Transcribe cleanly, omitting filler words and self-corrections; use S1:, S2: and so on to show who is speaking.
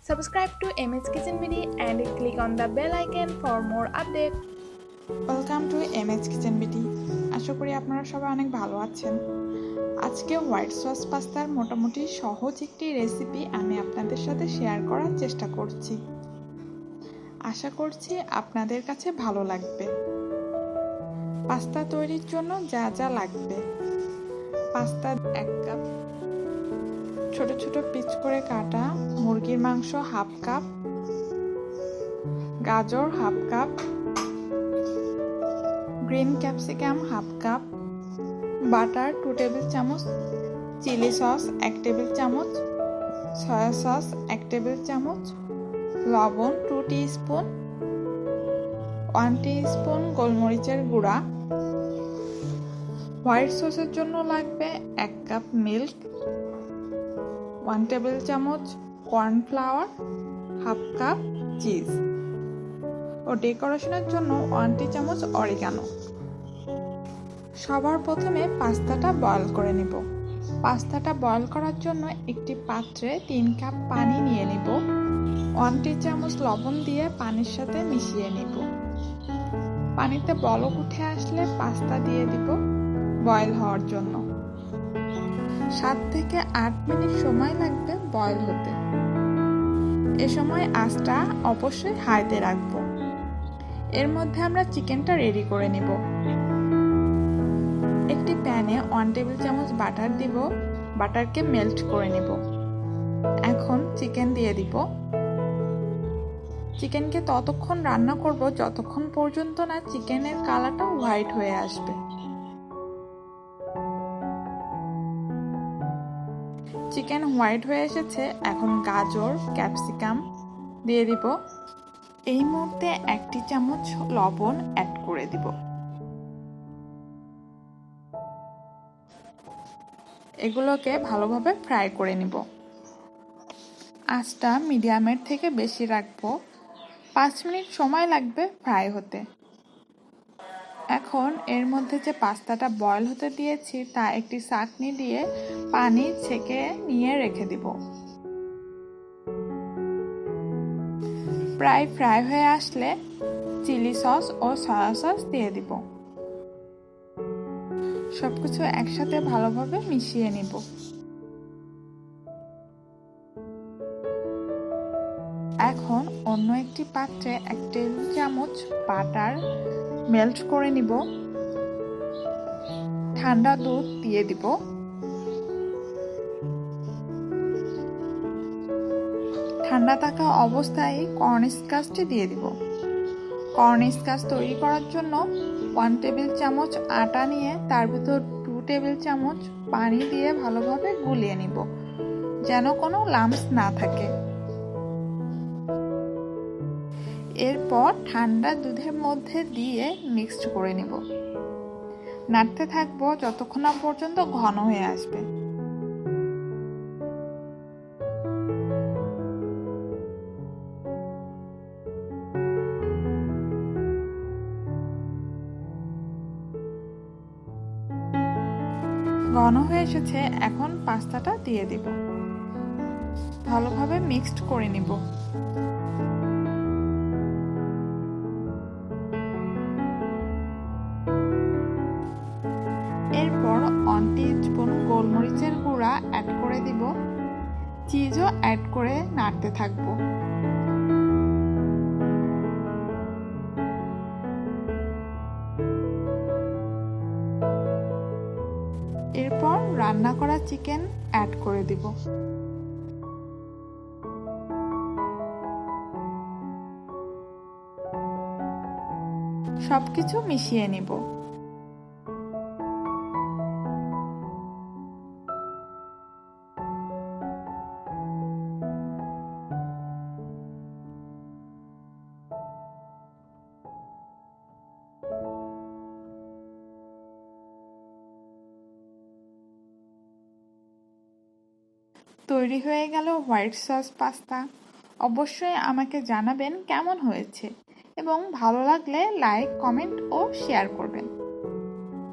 S1: Subscribe to MS KitchenBD and click on the bell icon for more updates.
S2: Welcome to MS KitchenBD। আশা করি আপনারা সবাই অনেক ভালো আছেন। আজকে হোয়াইট সস পাস্তার মোটামুটি সহজ একটি রেসিপি আমি আপনাদের সাথে শেয়ার করার চেষ্টা করছি। আশা করছি আপনাদের কাছে ভালো লাগবে। পাস্তা তৈরির জন্য যা যা লাগবে: পাস্তা 1 কাপ, ছোট ছোট পিস করে কাটা মুরগির মাংস হাফ কাপ, গাজর half cup, green capsicum half cup, butter 2 table চামচ, চিলি সস 1 টেবিল চামচ, সয়া সস 1 টেবিল চামচ, লবণ 2 টিস্পুন, 1 টিস্পুন গোলমরিচের গুঁড়া। হোয়াইট সসের জন্য লাগবে 1 কাপ মিল্ক, 1 টেবিল চামচ কর্নফ্লাওয়ার, হাফ কাপ চিজ ও ডেকোরেশনের জন্য 1 টি চামচ অরিগানো। সবার প্রথমে পাস্তাটা বয়েল করে নিব। পাস্তাটা বয়েল করার জন্য একটি পাত্রে 3 কাপ পানি নিয়ে নিব। 1 টি চামচ লবণ দিয়ে পানির সাথে মিশিয়ে নিব। পানিতে বলক উঠে আসলে পাস্তা দিয়ে দিব বয়েল হওয়ার জন্য। 7 থেকে 8 মিনিট সময় লাগবে বয়েল হতে। এ সময় আঁচটা অবশ্যই হাইতে রাখবো। এর মধ্যে আমরা চিকেনটা রেডি করে নিব। একটি প্যানে 1 টেবিল চামচ বাটার দিব, বাটারকে মেল্ট করে নিব। এখন চিকেন দিয়ে দিব। চিকেনকে ততক্ষণ রান্না করব যতক্ষণ পর্যন্ত না চিকেনের কালারটা হোয়াইট হয়ে আসবে। চিকেন হোয়াইট হয়ে এসেছে, এখন গাজর ক্যাপসিকাম দিয়ে দিব। এই মুহূর্তে 1 টি চামচ লবণ অ্যাড করে দিব। এগুলোকে ভালোভাবে ফ্রাই করে নিব। আঁচটা মিডিয়ামের থেকে বেশি রাখবো। 5 মিনিট সময় লাগবে ফ্রাই হতে। এখন এর মধ্যে যে পাস্তাটা বয়েল হতে দিয়েছি তা একটি ছাঁকনি দিয়ে পানি ছেঁকে নিয়ে রেখে দিব। প্রায় ফ্রাই হয়ে আসলে চিলি সস ও সয়া সস দিয়ে দিব। সবকিছু একসাথে ভালোভাবে মিশিয়ে নিব। এখন অন্য একটি পাত্রে 1 টেবিল চামচ বাটার মেল্ট করে নিব। ঠান্ডা দুধ দিয়ে দিব। ঠান্ডা থাকা অবস্থায় কর্নস্টার্চটি দিয়ে দিব। কর্নস্টার্চ তৈরি করার জন্য 1 টেবিল চামচ আটা নিয়ে তার ভিতর 2 টেবিল চামচ পানি দিয়ে ভালোভাবে গুলিয়ে নিব, যেন কোনো লাম্পস না থাকে। এরপর ঠান্ডা দুধের মধ্যে দিয়ে মিক্সড করে নিব। নাড়তে থাকবো যতক্ষণ না পর্যন্ত ঘন হয়ে আসবে। ঘন হয়ে এসেছে, এখন পাস্তাটা দিয়ে দিব। ভালোভাবে মিক্সড করে নিব। এরপর 1 টিস্পুন গোলমরিচের গুঁড়া অ্যাড করে দিব। চিজও অ্যাড করে নাড়তে থাকবো। এরপর রান্না করা চিকেন অ্যাড করে দিব। সবকিছু মিশিয়ে নিব। তৈরি হয়ে গেল হোয়াইট সস পাস্তা। অবশ্যই আমাকে জানাবেন কেমন হয়েছে এবং ভালো লাগলে লাইক, কমেন্ট ও শেয়ার করবেন।